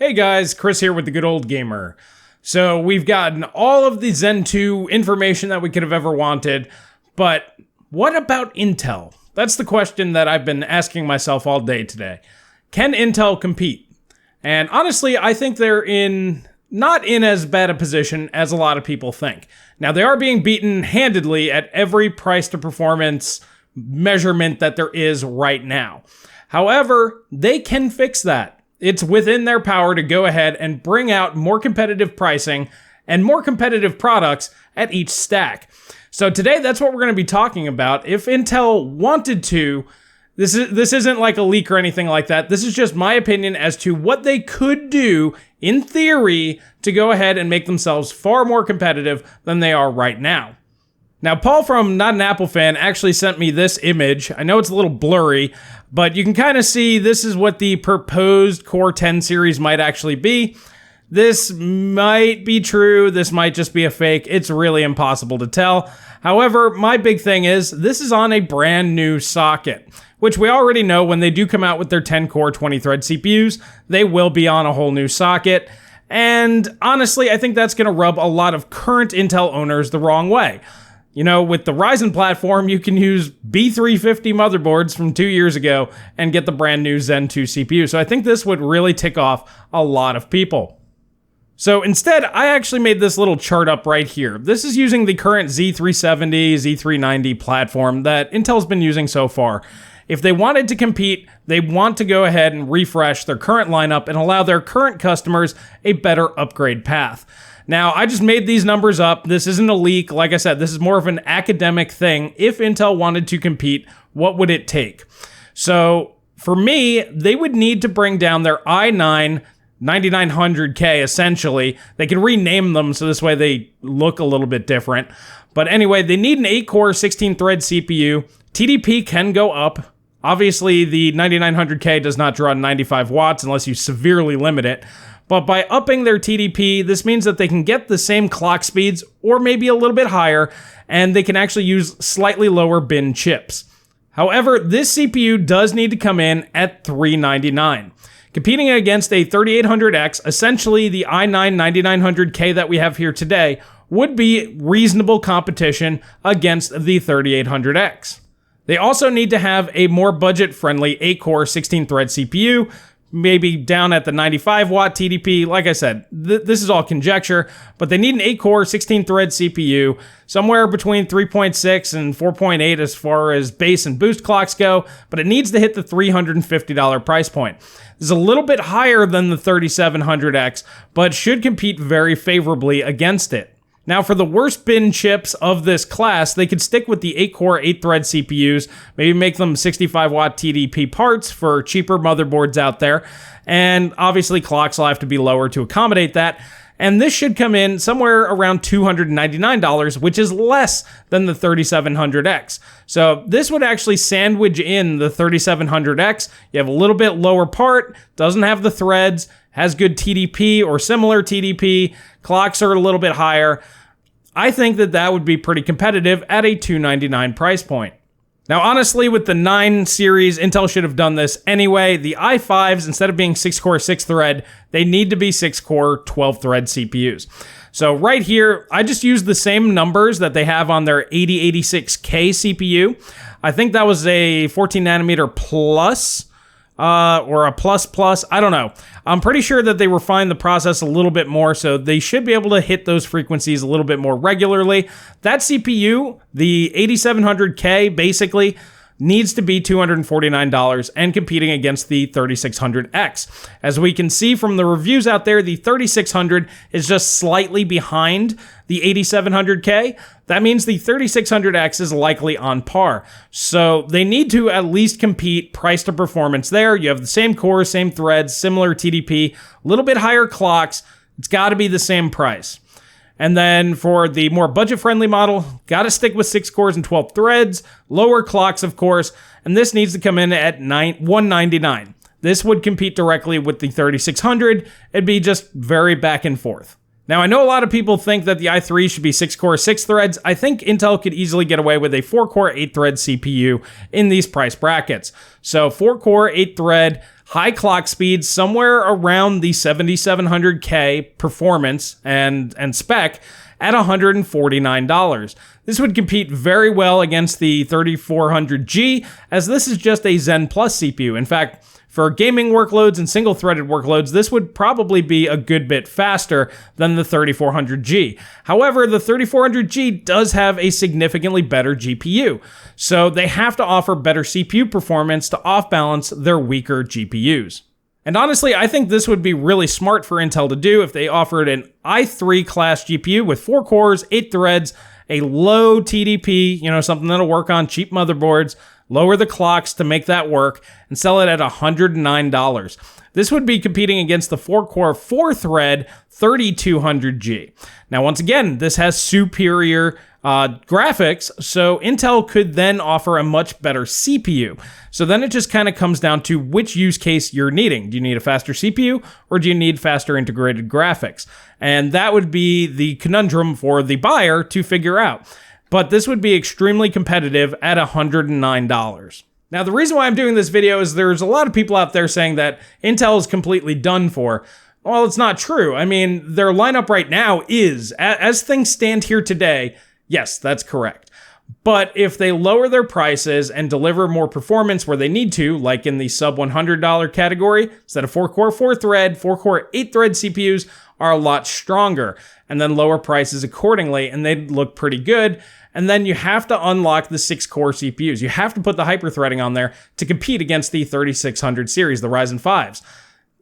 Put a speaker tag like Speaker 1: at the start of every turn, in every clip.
Speaker 1: Hey guys, Chris here with theGoodOldGamer. So we've gotten all of the Zen 2 information that we could have ever wanted, but what about Intel? That's the question that I've been asking myself all day today. Can Intel compete? And honestly, I think they're not in as bad a position as a lot of people think. Now, they are being beaten handedly at every price to performance measurement that there is right now. However, they can fix that. It's within their power to go ahead and bring out more competitive pricing and more competitive products at each stack. So today, that's what we're going to be talking about. If Intel wanted to, this isn't like a leak or anything like that. This is just my opinion as to what they could do in theory to go ahead and make themselves far more competitive than they are right now. Now, Paul from Not an Apple Fan actually sent me this image. I know it's a little blurry, but you can kind of see this is what the proposed Core 10 series might actually be. This might be true. This might just be a fake. It's really impossible to tell. However, my big thing is this is on a brand new socket, which we already know when they do come out with their 10-core 20-thread CPUs, they will be on a whole new socket. And honestly, I think that's going to rub a lot of current Intel owners the wrong way. You know, with the Ryzen platform, you can use B350 motherboards from 2 years ago and get the brand new Zen 2 CPU. So I think this would really tick off a lot of people. So instead, I actually made this little chart up right here. This is using the current Z370, Z390 platform that Intel's been using so far. If they wanted to compete, they want to go ahead and refresh their current lineup and allow their current customers a better upgrade path. Now, I just made these numbers up. This isn't a leak. Like I said, this is more of an academic thing. If Intel wanted to compete, what would it take? So for me, they would need to bring down their i9 9900K, essentially. They can rename them so this way they look a little bit different. But anyway, they need an 8-core, 16-thread CPU. TDP can go up. Obviously, the 9900K does not draw 95 watts unless you severely limit it. But by upping their TDP, this means that they can get the same clock speeds or maybe a little bit higher, and they can actually use slightly lower bin chips. However, this CPU does need to come in at $399. Competing against a 3800X, essentially the i9 9900K that we have here today, would be reasonable competition against the 3800X. They also need to have a more budget-friendly 8-core 16-thread CPU, maybe down at the 95-watt TDP. Like I said, this is all conjecture, but they need an 8-core, 16-thread CPU, somewhere between 3.6 and 4.8 as far as base and boost clocks go, but it needs to hit the $350 price point. This is a little bit higher than the 3700X, but should compete very favorably against it. Now, for the worst bin chips of this class, they could stick with the 8-core, 8-thread CPUs, maybe make them 65-watt TDP parts for cheaper motherboards out there, and obviously clocks will have to be lower to accommodate that, and this should come in somewhere around $299, which is less than the 3700X. So this would actually sandwich in the 3700X. You have a little bit lower part, doesn't have the threads, has good TDP or similar TDP, clocks are a little bit higher. I think that would be pretty competitive at a $299 price point. Now, honestly, with the 9 series, Intel should have done this anyway. The i5s, instead of being 6-core, 6-thread, they need to be 6-core, 12-thread CPUs. So right here, I just used the same numbers that they have on their 8086K CPU. I think that was a 14 nanometer plus, or a plus, I don't know. I'm pretty sure that they refined the process a little bit more, so they should be able to hit those frequencies a little bit more regularly. That CPU, the 8700K, basically needs to be $249 and competing against the 3600X. As we can see from the reviews out there, the 3600 is just slightly behind the 8700K. That means the 3600X is likely on par. So they need to at least compete price to performance there. You have the same cores, same threads, similar TDP, a little bit higher clocks. It's got to be the same price. And then for the more budget-friendly model, got to stick with 6 cores and 12 threads, lower clocks, of course, and this needs to come in at $199. This would compete directly with the 3600. It'd be just very back and forth. Now, I know a lot of people think that the i3 should be 6-core, 6 threads. I think Intel could easily get away with a 4-core, 8-thread CPU in these price brackets. So 4-core, 8-thread, high clock speeds somewhere around the 7700K performance and spec at $149. This would compete very well against the 3400G, as this is just a Zen Plus CPU. In fact, for gaming workloads and single-threaded workloads, this would probably be a good bit faster than the 3400G. However, the 3400G does have a significantly better GPU, so they have to offer better CPU performance to off-balance their weaker GPUs. And honestly, I think this would be really smart for Intel to do if they offered an i3 class GPU with 4 cores, 8 threads, a low TDP, something that'll work on cheap motherboards, lower the clocks to make that work, and sell it at $109. This would be competing against the 4-core, 4-thread 3200G. Now, once again, this has superior graphics, so Intel could then offer a much better CPU. So then it just kind of comes down to which use case you're needing. Do you need a faster CPU, or do you need faster integrated graphics? And that would be the conundrum for the buyer to figure out. But this would be extremely competitive at $109. Now, the reason why I'm doing this video is there's a lot of people out there saying that Intel is completely done for. Well, it's not true. I mean, their lineup right now is, as things stand here today, yes, that's correct. But if they lower their prices and deliver more performance where they need to, like in the sub $100 category, instead of 4-core, 4-thread, 4-core, 8-thread CPUs are a lot stronger, and then lower prices accordingly, and they'd look pretty good. And then you have to unlock the 6-core CPUs. You have to put the hyper-threading on there to compete against the 3600 series, the Ryzen 5s.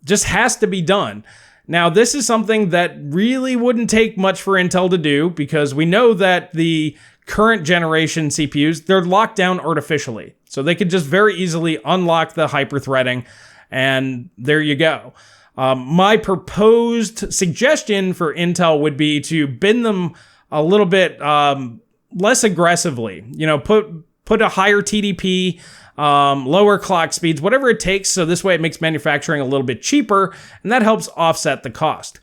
Speaker 1: Just has to be done. Now, this is something that really wouldn't take much for Intel to do, because we know that the current generation CPUs, they're locked down artificially. So they could just very easily unlock the hyper-threading, and there you go. My proposed suggestion for Intel would be to bend them a little bit less aggressively. Put a higher TDP, lower clock speeds, whatever it takes, so this way it makes manufacturing a little bit cheaper, and that helps offset the cost.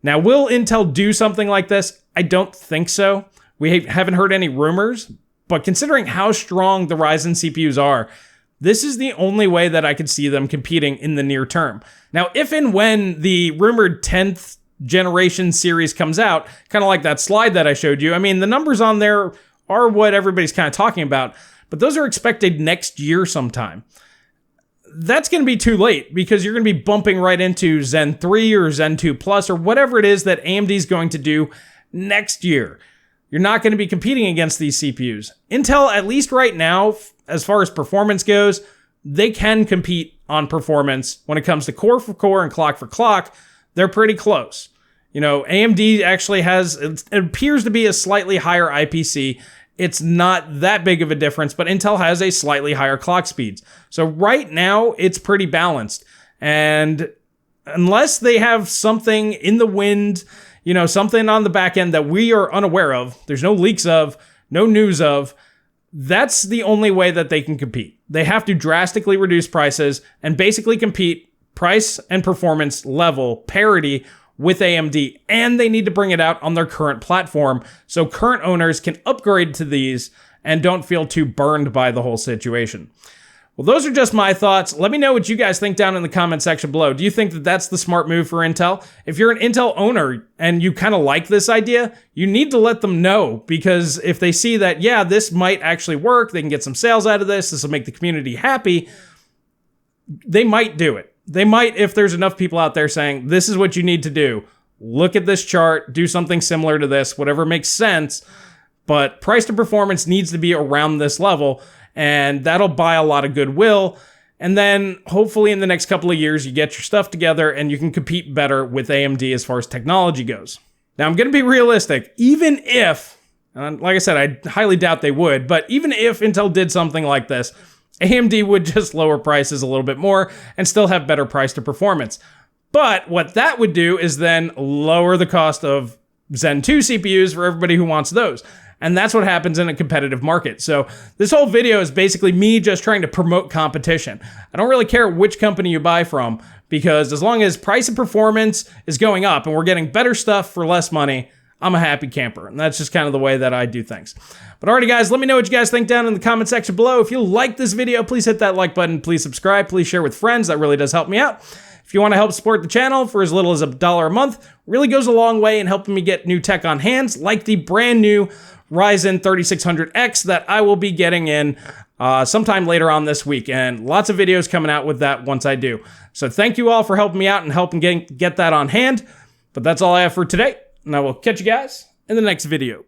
Speaker 1: Now, will Intel do something like this? I don't think so. We haven't heard any rumors, but considering how strong the Ryzen CPUs are, this is the only way that I could see them competing in the near term. Now, if and when the rumored 10th generation series comes out, kind of like that slide that I showed you, I mean, the numbers on there are what everybody's kind of talking about, but those are expected next year sometime. That's going to be too late, because you're going to be bumping right into Zen 3 or Zen 2 Plus or whatever it is that AMD is going to do next year. You're not going to be competing against these CPUs. Intel, at least right now, as far as performance goes, they can compete on performance. When it comes to core for core and clock for clock, they're pretty close. AMD actually has, it appears to be a slightly higher IPC. It's not that big of a difference, but Intel has a slightly higher clock speeds. So right now, it's pretty balanced. And unless they have something in the wind, something on the back end that we are unaware of, there's no leaks of, no news of, that's the only way that they can compete. They have to drastically reduce prices and basically compete price and performance level parity with AMD, and they need to bring it out on their current platform so current owners can upgrade to these and don't feel too burned by the whole situation. Well, those are just my thoughts. Let me know what you guys think down in the comment section below. Do you think that that's the smart move for Intel? If you're an Intel owner and you kind of like this idea, you need to let them know, because if they see that, yeah, this might actually work, they can get some sales out of this will make the community happy, they might do it. They might, if there's enough people out there saying, this is what you need to do. Look at this chart, do something similar to this, whatever makes sense. But price to performance needs to be around this level, and that'll buy a lot of goodwill. And then hopefully in the next couple of years, you get your stuff together and you can compete better with AMD as far as technology goes. Now, I'm going to be realistic. Even if, like I said, I highly doubt they would, but even if Intel did something like this, AMD would just lower prices a little bit more and still have better price to performance. But what that would do is then lower the cost of Zen 2 CPUs for everybody who wants those. And that's what happens in a competitive market. So this whole video is basically me just trying to promote competition. I don't really care which company you buy from, because as long as price and performance is going up and we're getting better stuff for less money, I'm a happy camper, and that's just kind of the way that I do things. But alrighty guys, let me know what you guys think down in the comment section below. If you like this video, please hit that like button, please subscribe, please share with friends, that really does help me out. If you want to help support the channel for as little as $1 a month, really goes a long way in helping me get new tech on hands, like the brand new Ryzen 3600X that I will be getting in sometime later on this week, and lots of videos coming out with that once I do. So thank you all for helping me out and helping get that on hand, but that's all I have for today, and I will catch you guys in the next video.